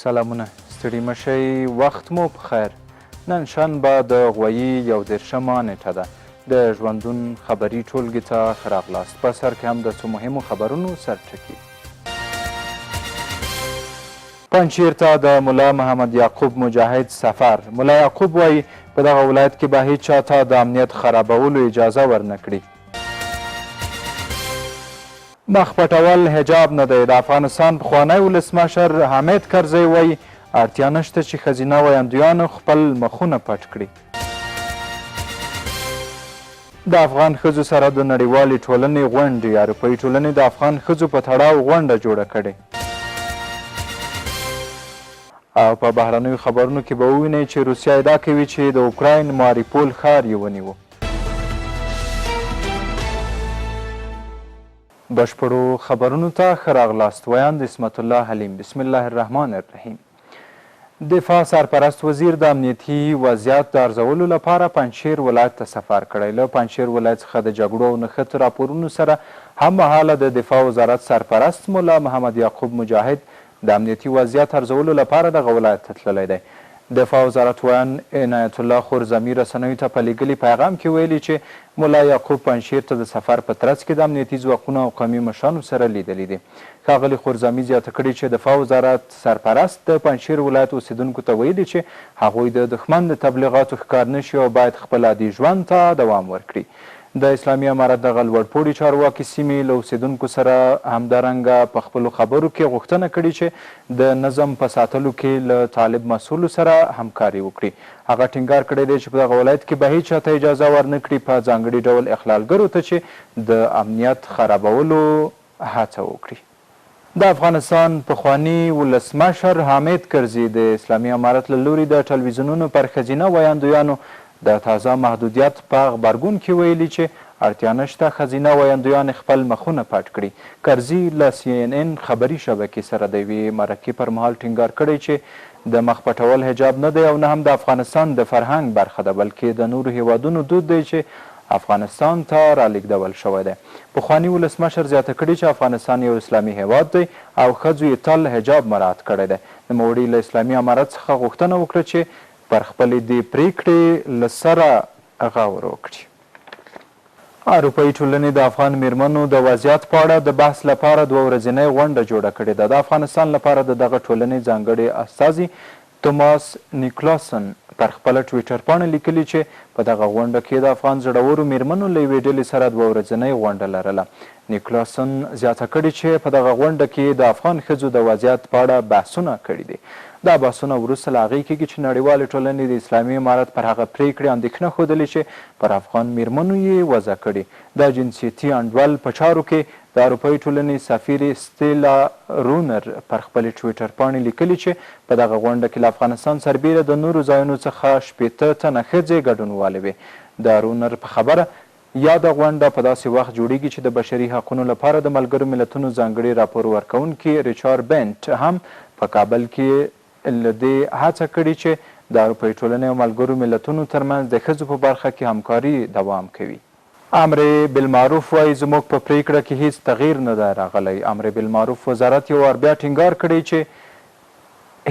سلامونه ستړي مشئ وخت مو په خیر نن شنبه د غویي 11مه نیټه ده د ژوندون خبري ټولګې ته ښه راغلاست په سر کې هم د څو مهمو خبرونو سرټکي پنجشیر ته د ملا محمد یعقوب مجاهد سفر ملا یعقوب وایي په دغه ولایت کې به هیڅ چا ته د امنیت خرابولو اجازه ورنه کړي مخ پټول حجاب نه دی د افغانستان پخوانی ولسمشر حامد کرزی وایي اړتیا نشته چې ښځینه ویاندویانو خپل مخونه پټ کړي د افغان ښځو سره د نړیوالې ټولنې غونډې اروپایي ټولنې د افغان ښځو په تړاو غونډه جوړه کړې او په بهرنیو خبرونو کې به ووینئ چې روسیه ادعا کوي چې د اوکراین ماریپول ښار یې ونیو بشپړو خبرونو ته ښه راغلاست ویاند اسمت الله حلیم بسم الله الرحمن الرحیم دفاع سرپرست وزیر د امنیتي وضعیت د ارزولو لپاره پنجشیر ولایت ته سفر کړی له پنجشیر ولایت څخه د جګړو او نښتو راپورونو سره هممهاله د دفاع وزارت سرپرست ملا محمد یعقوب مجاهد د امنیتي وضعیت ارزولو لپاره دغه ولایت ته تللی دی دفاع وزارت ویان عنایت الله خورزمي رسنیو ته په لیږلي پیغام کې ویلي چې ملا یعقوب پنجشیر ته د سفر په ترڅ کې د امنیتي ځواکونو او قومي مشرانو سره لیدلي دي ښاغلي خورزمي زیاته کړې چې دفاع وزارت سرپرست د پنجشیر ولایت اوسیدونکو ته ویلي چې هغوی د دښمن د تبلیغاتو ښکار نشي او باید خپل عادي ژوند ته دوام ورکړي د اسلامي امارت دغه لوړپوړي چارواکي سیمې له اوسیدونکو سره همدارنګه په خپلو خبرو کې غوښتنه کړې چې د نظم په ساتلو کې له طالب مسؤلو سره همکاري وکړي هغه ټینګار کړی دی چې په دغه ولایت کې به هیڅ چا ته اجازه ورنه کړي په ځانګړي ډول اخلالګرو ته چې د امنیت خرابولو هڅه وکړي د افغانستان پخواني ولسمشر حامد کرزي د اسلامي امارت له لوري د ټلویزیونونو پر ښځینه ویاندویانو د تازه محدودیت په غبرګون کې ویلي چې اړتیا نشته ښځینه ویاندویانې خپل مخونه پټ کړي کرزي له CNN خبري شبکې سره د یوې مرکې پر مهال ټینګار کړی چې د مخ پټول حجاب نه دی او نه هم د افغانستان د فرهنګ برخه ده بلکې د نورو هیوادونو دود دی چې افغانستان ته رالیږدول شوی دی پخواني ولسمشر زیاته کړي چې افغانستان یو اسلامي هیواد دی او ښځو یې تل حجاب مراعات کړی دی نوموړي له اسلامي امارت څخه غوښتنه وکړه چې پر خپلې دې پریکړې له سره غور وکړي اروپایي ټولنې د افغان میرمنو د وضعیت په اړه د بحث لپاره 2 ورځنۍ غونډه جوړه کړې ده د افغانستان لپاره د دغه ټولنې ځانګړي استازي توماس نیکلاسن پر خپله ټویټر پاڼه لیکلي چې په دغه غونډه کې د افغان زړورو میرمنو له یوې ډلې سره 2 ورځنۍ غونډه لرله نیکلاسن زیاته کړې چې په دغه غونډه کې د افغان ښځو د وضعیت په اړه بحثونه کړي دي دا بحثونه وروسته له هغې کېږي چې نړیوالې ټولنې د اسلامي امارت پر هغه پریکړې اندېښنه ښودلې چې پر افغان میرمنو یې وضع کړي د جنسیتي انډول په چارو کې د اروپایي ټولنې سفیر سټیلا رونر پر خپلې ټویټر پاڼې لیکلي چې په دغه غونډه کې له افغانستان سربیره د نورو ځایونو څخه 80 تنه ښځې ګډونوالې وې د رونر په خبره یاده غونډه په داسې وخت جوړیږي چې د بشري حقونو لپاره د ملګرو ملتونو ځانګړي راپور ورکوونکي ریچارډ بینټ هم په کابل کې له دې هڅه کړې چې د اروپایي ټولنې او ملګرو ملتونو ترمنځ د ښځو په برخه کې همکاري دوام کوي امر بالمعروف وایي زموږ په پریکړه کې هیڅ تغییر نه دی راغلی امر بالمعروف وزارت یو وار بیا ټینګار کړی چې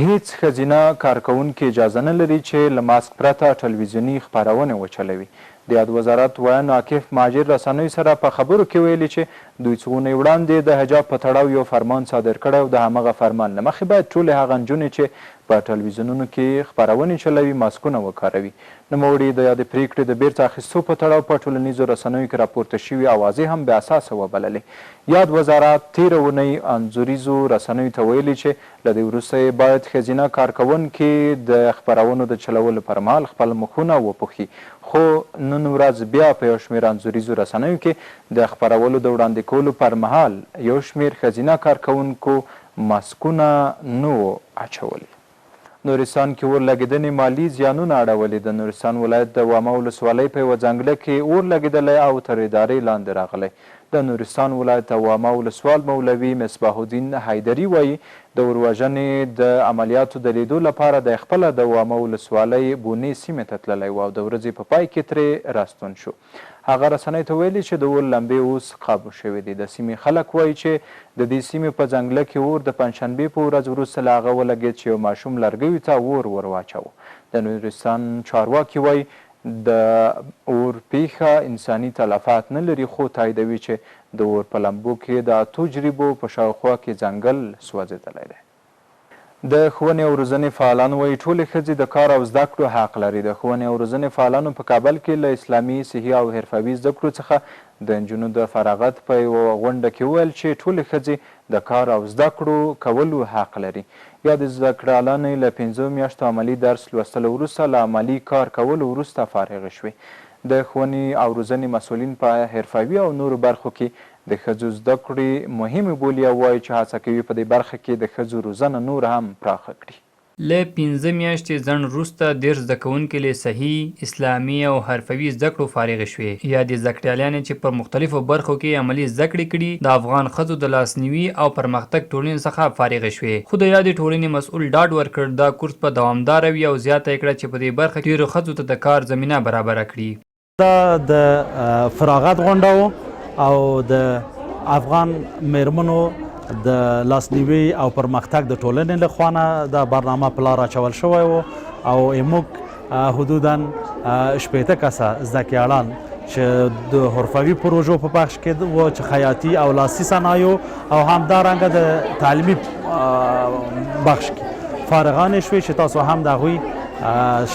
هیڅ ښځینه کارکوونکي اجازه نه لري چې له ماسک پرته ټلویزیوني خپرونې وچلوي د یاد وزارت ویان عاکف مهاجر رسنیو سره په خبرو کې ویلي چې دوی څو اونۍ وړاندې د حجاب په تړاو یو فرمان صادر کړی او د همغه فرمان له مخې باید ټولې هغه نجونې چې په ټلویزیونونو کې خپرونې چلوي ماسکونه وکاروي نوموړي د یادې پریکړې د بیرته اخیستو په تړاو په ټولنیزو رسنیو کې راپورته شوي اوازې هم بې اساسه وبللې یاد وزارت تېره اونۍ انځوریزو رسنیو ته ویلي چې له دې وروسته باید ښځینه کارکوونکي د خپرونو د چلولو پر مهال خپل مخونه وپوښي خو نن ورځ بیا په یو شمېر انځوریزو رسنیو کې د خپرولو د وړاندې کولو پر مهال یو شمېر ښځینه کارکوونکو ماسکونه نه وو اچولي نورستان کې اور لګېدنې مالي زیانونه اړولي د نورستان ولایت د واما ولسوالۍ په یوه ځنګله کې اور لګېدلی او تر ادارې لاندې راغلی د نورستان ولایت واما ولسوال مولوي مصباح الدین حیدري وایي د وروژنې د عملیاتو د لیدو لپاره د خپله د واما ولسوالۍ بونې سیمې ته تللی و او د ورځې په پای کې ترې راستون شو. هغه رسنیو ته ویلي چې د اور لمبې اوس قابو شوې دي. د سیمې خلک وایي چې د دې سیمې په ځنګله کې اور د پنجشنبې په ورځ وروسته له هغه ولګېد چې یو ماشوم لرګیو ته اور ور واچاوه. د نورستان چارواکي وایي د اور پیښه انساني تلفات نه لري، خو تاییدوي چې د اور په لمبو کې د اتو جریبو په شاوخوا کې ځنګل سوځېدلی دی. د ښوونې او روزنې فعالان وایي ټولې ښځې د کار او زده کړو حق لري. د ښوونې او روزنې فعالانو په کابل کې له اسلامي، صحي او حرفوي زده کړو څخه د نجونو د فراغت په یوه غونډه کې وویل چې ټولې ښځې د کار او زده کړو کولو حق لري. یا د زده کړیالانې له 5 میاشتو عملي درس لوستلو وروسته له عملي کار کولو وروسته فارغې شوې. د ښوونې او روزنې مسؤلین په حرفوي او نورو برخو کې د ښځو زده کړې مهمې بولي او وایي چې هڅه کوي په دې برخه کې د ښځو روزنه نور هم پراخه کړي. له 15 میاشتې ځنډ وروسته 10 زده کوونکي له صحي، اسلامي او حرفوي زده کړو فارغې شوې. یا د زده کړیالانې چې په مختلفو برخو کې عملي زده کړې کړي د افغان ښځو د لاسنیوي او پرمختګ ټولنې څخه فارغې شوې. خو د یادې ټولنې مسؤل ډاډ ورکړ دا کورس په دوامداره وي او زیاته یې کړه چې په دې برخه کې ډېرو ښځو ته د کار زمینه برابره کړي. دا د فراغت غونډه او د افغان میرمنو د لاسنیوي او پرمختګ د ټولنې له خوا نه دا برنامه په لار اچول شوی و او موږ حدودا 80 کسه زده کړیالان چې د حرفوي پروژو په بخش کې و چې خیاطي او لاسي صنایعو او همدارنګه د تعلیمي بخش کې فارغان شوي چې تاسو هم د هغوی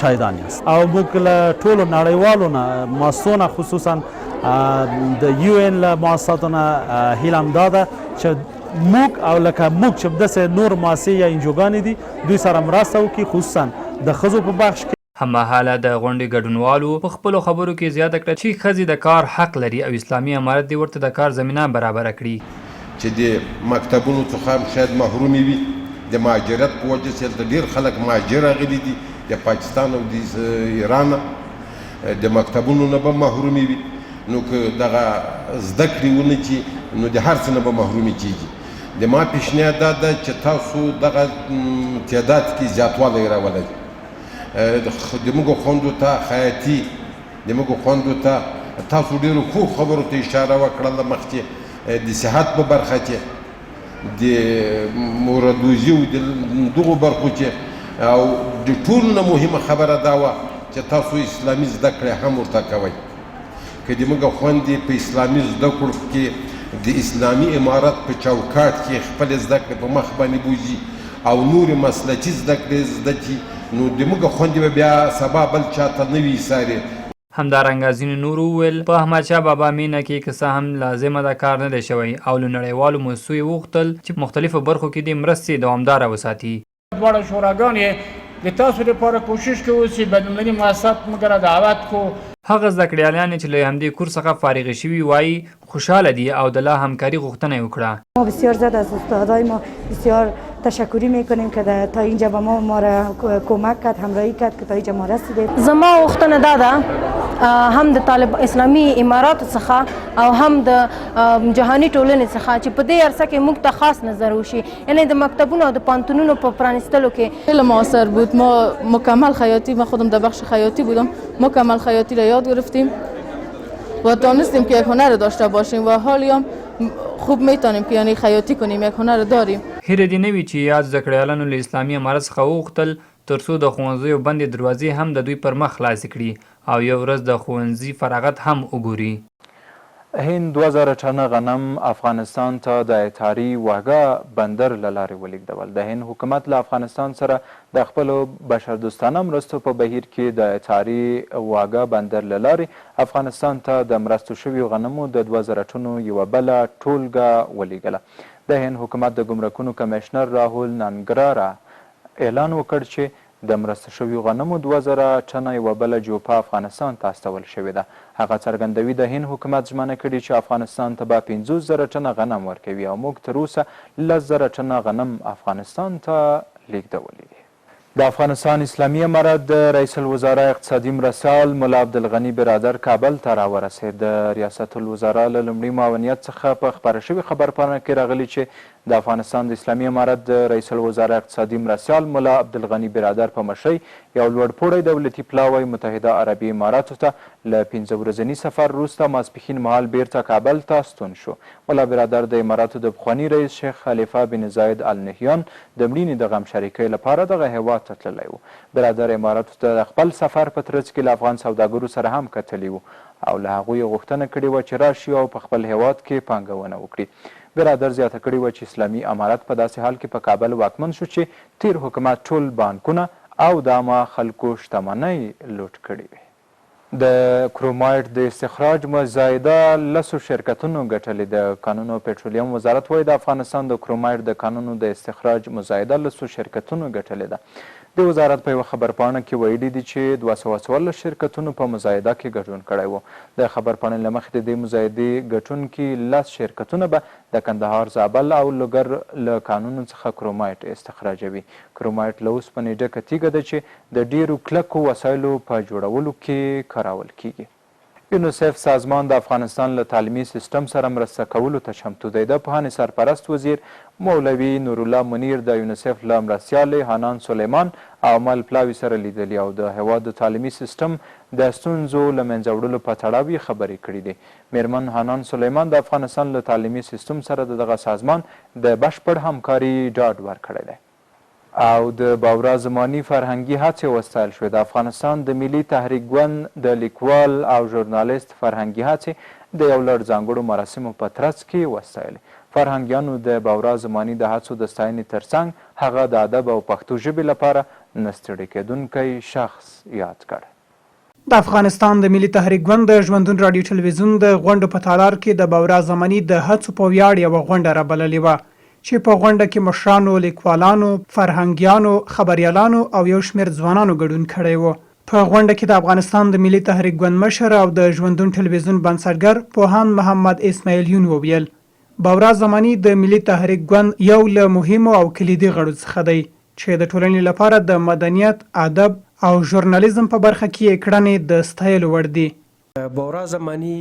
شاهدان یاست. او موږ له ټولو نړیوالو نه مؤسسو خصوصا د UN له مؤسساتو نه هیله هم دا ده چې موږ او لکه موږ چې داسې نور مؤسسې یا انجوګانې دي دوی سره مرسته وکړي، خصوصا د ښځو په بخش کې. هممهاله د غونډې ګډونوالو په خپلو خبرو کې زیاته کړه چې ښځې د کار حق لري او اسلامي امارت دې ورته د کار زمینه برابره کړي. چې د مکتبونو څخه شاید محرومې وي، د مهاجرت په وجه چې د ډېر خلک مهاجر راغلي دي د پاکستان او د ایران، د مکتبونو نه به محرومې وي. نو که دغه زده کړې ونه کړي نو د هر څه نه به محرومې کېږي. د ما پیشنهاد دا ده چې تاسو دغه تعداد کې زیاتوالی راولئ. د موږ خویندو ته خیاطي، د موږ خویندو ته تاسو ډېرو ښو خبرو ته اشاره وکړله مخکې د صحت په برخه کې، د موردوزي او د دغو برخو کې. او د ټولو نه مهمه خبره دا وه چې تاسو اسلامي زده کړې هم ورته کوئ. که د موږ خویندې په اسلامي زده کړو کې د اسلامي امارت په چوکاټ کې خپلې زده کړې په مخ باندې بوځي او نورې مسلکي زده کړې زده کړي نو د موږ خویندې به بیا سبا بل چاته نه وي ایسارې. همدارنګه ځینو نورو وویل په احمدشاه بابا مینه کې که څه هم لازمه ده کار نه دی شوی او له نړیوالو مؤسسو یې وغوښتل چې په مختلفو برخو کې د مرستې دوامداره وساتي. دواړه شوراګانې د تاسو لپاره کوشش کوو چې بینالمللي مؤسسات موږ را دعوت کړو. هغه زده کړیالانې چې له همدې کورس څخه فارغې شوي وایي خوشحاله دي او د لا همکاري غوښتنه یې وکړه. ما بسیار زیاد از استادای ما بسیار تشکری میکنیم که تا اینجا به ما را کمک کرد، همراهی کرد که تا اینجا ما رسیدیم. زما غوښتنه دا ده هم د طالب اسلامي امارات څخه او هم د جهاني ټولنې څخه چې په دې عرصه کې موږ ته خاص نظر وشي، یعنی د مکتبونو او د پانتونونو په پرانستلو کې. خیلی موثر بود. ما مکمل خیاطی، من خودم در بخش خیاطی بودم، مکمل خیاطی را یاد گرفتیم و دانستیم که یک هنر داشته باشیم و حالی هم خوب میتونیم که یعنی خیاطی کنیم، یک هنر داریم. هیره دې نه وي چې یاد زده کړیالانو له اسلامي امارت څخه وغوښتل تر څو د ښوونځیو بندې دروازې هم د دوی پر مخ خلاصې کړي او یو ورځ د ښوونځي فراغت هم وګوري. هند 2000 ټنه غنم افغانستان ته د اتاري واګه بندر له لارې ولېږدول. د هند حکومت له افغانستان سره د خپلو بشردوستانه مرستو په بهیر کې د اتاري واګه بندر له لارې افغانستان ته د مرستو شویو غنمو د 2000 ټنو یوه بله ټولګه ولېږله. د هند حکومت د ګمرکونو کمیشنر راهول نانګرارا اعلان وکړ چې د مرسته شویو غنمو 2000 ټنه یوه بله جوپه افغانستان ته استول شوې ده. هغه څرګندوي د هند حکومت ژمنه کړې چې افغانستان ته به 50000 ټنه غنم ورکوي او موږ تر اوسه 10000 ټنه غنم افغانستان ته لیږدولي دي. د افغانستان اسلامي امارت د رئیس الوزرا اقتصادي مرستیال ملا عبدالغني برادر کابل ته راورسېد. د ریاست الوزرا له لومړي معاونیت څخه په خپره شوې خبرپاڼه کې راغلي چې د افغانستان د اسلامي امارت د رئیس الوزرا اقتصادي مرستیال ملا عبدالغني برادر په مشرۍ یو لوړپوړی دولتي پلاوی متحده عربي اماراتو ته له 15 ورځني سفر وروسته ماسپښین مهال بیرته کابل ته ستون شو. ملا برادر د اماراتو د پخواني رئیس شیخ خلیفه بن زاید ال نهیان د مړینې د غم شریکۍ لپاره دغه هیواد ته تللی و. برادر اماراتو ته د خپل سفر په ترڅ کې له افغان سوداګرو سره هم کتلي وو او له هغوی غوښتنه کړې وه چې راشي او په خپل هیواد کې پانګونه وکړي. برادر زیاته کړې وه چې اسلامي امارت په داسې حال کې په کابل واکمن شو چې تیر حکومت ټول بانکونه او د عامه خلکو شتمنۍ لوټ کړې وې. د کرومایټ د استخراج مزایده 10 شرکتونو ګټلې. د کانونو او پټرولیم وزارت وایي د افغانستان د کرومایټ د کانونو د استخراج مزایده 10 شرکتونو ګټلې ده. د وزارت په یوه خبرپاڼه کې ویلي دي چې 214 شرکتونو په مزایده کې ګډون کړی و. د خبرپاڼې له مخې د دې مزایدې ګټونکي 10 شرکتونه به د کندهار، زابل او لوګر له کانونو څخه کرومایټ استخراجوي. کرومایټ له اوسپنې ډکه تیږه ده چې د ډیرو کلکو وسایلو په جوړولو کې کارول کیږي. یونیسف سازمان د افغانستان له تعلیمي سیستم سره مرسته کولو ته چمتو دی. د پوهنې سرپرست وزیر مولوي نورالله منیر د یونیسف له مرستیالې حنان سلیمان او مل پلاوي سره لیدلي او د هیواد د تعلیمي سیستم د ستونزو له منځه وړلو په تړاو یې خبرې کړي دي. میرمن حنان سلیمان د افغانستان له تعلیمي سیستم سره د دغه سازمان د بشپړ همکاري ډاډ ورکړی دی او د باورا زماني فرهنګي هڅې وستایل شوې. د افغانستان د ملي تحریک ګوند د لیکوال او ژورنالیست فرهنګي هڅې د یو لړ ځانګړو مراسمو په ترڅ کې وستایلې. فرهنګیانو د باورا زماني د هڅو د ستاینې ترڅنګ هغه د ادب او پښتو ژبې لپاره نه ستړی کېدونکی شخص یاد کړ. د افغانستان د ملي تحریک ګوند د ژوندون راډیو ټلویزیون د غونډو په تالار کې د باورا زماني د هڅو په ویاړ یوه غونډه رابللې وه چې په غونډه کې مشرانو، لیکوالانو، فرهنګیانو، خبریالانو او یو شمېر ځوانانو ګډون کړی و. په غونډه کې د افغانستان د ملي تحریک ګوند مشر او د ژوندون ټلویزیون بنسټګر پوهاند محمد اسماعیل یون وویل باورا زماني د ملي تحریک ګوند یو له مهمو او کلیدي غړو څخه دی چې د ټولنې لپاره د مدنیت، ادب او ژورنالیزم په برخه کې یې کړنې د ستایلو وړ دي. باورا زماني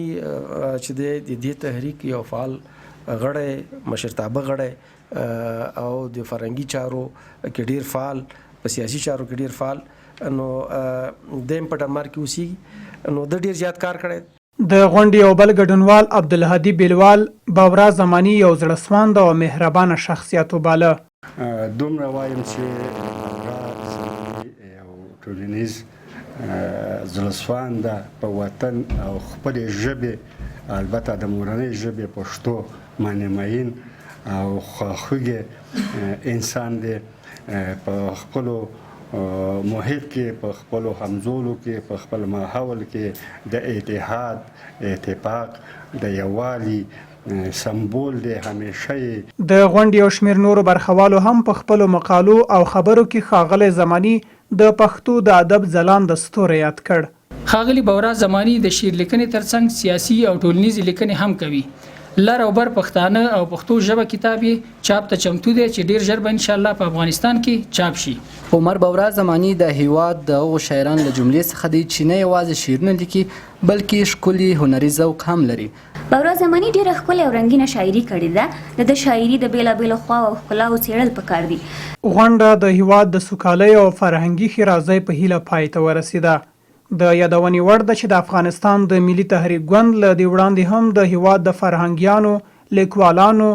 چې د دې تحریک یو فعال غړی، مشرتابه غړی او د فرهنګي چارو کې ډیر فعال، په سیاسي چارو کې ډیر فعال، نو د په ډنمارک کې اوسېږي، نو د ډیر زیات کار کړی. د غونډې یو بل ګډونوال عبدالهادي بیلوال باورا زماني یو زړهسوانده او مهربانه شخصیت وباله. دومره وایم چې باورا زماني یو ټولنیز زړهسوانده په وطن او خپلې ژبې، البته د مورنۍ ژبې پښتو باندې مین او خواخوږی انسان دی. په خپلو محیط کې، په خپلو همزولو کې، په خپل ماحول کې د اتحاد، اتفاق، د یووالي سمبول دی همیشه. د غونډې یو شمېر نورو برخوالو هم په خپلو مقالو او خبرو کې ښاغلی زماني د پښتو د ادب ځلانده ستوری یاد کړ. ښاغلی باورا زماني د شعر لیکنې ترڅنګ سیاسي او ټولنیزې لیکنې هم کوي. لر او بر پښتانه او پښتو ژبه کتاب یې چاپ ته چمتو دی چې ډیر ژر به ان شاء الله په افغانستان کې چاپ شي. عمر باورا زماني د هیواد د هغو شاعرانو له جملې څخه دی چې نه یوازې شعرونه لیکي بلکې ښکلي هنري ذوق هم لري. باورا زماني ډیره ښکلې او رنګینه شاعري کړې ده. د شاعري د بیلابیلو خواو او ښکلاو څېړل پکار دي. غونډه د هیواد د سوکالۍ او فرهنګي ښېرازۍ په هیله پای ته ورسېده. د یادونې وړ ده چې د افغانستان د ملي تحریک ګوند له دې وړاندې هم د هیواد د فرهنګیانو، لیکوالانو،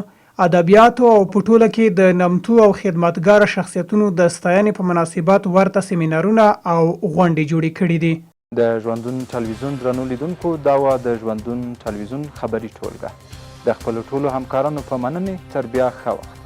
ادبیاتو او په ټوله کې د نمتو او خدمتګاره شخصیتونو د ستاینې په مناسبت ورته سیمینارونه او غونډې جوړې کړي دي. د ژوندون ټلویزیون درنو لیدونکو دا وه د ژوندون ټلویزیون خبري ټولګه. د خپلو ټولو همکارانو په مننې تر بیا ښه وخت.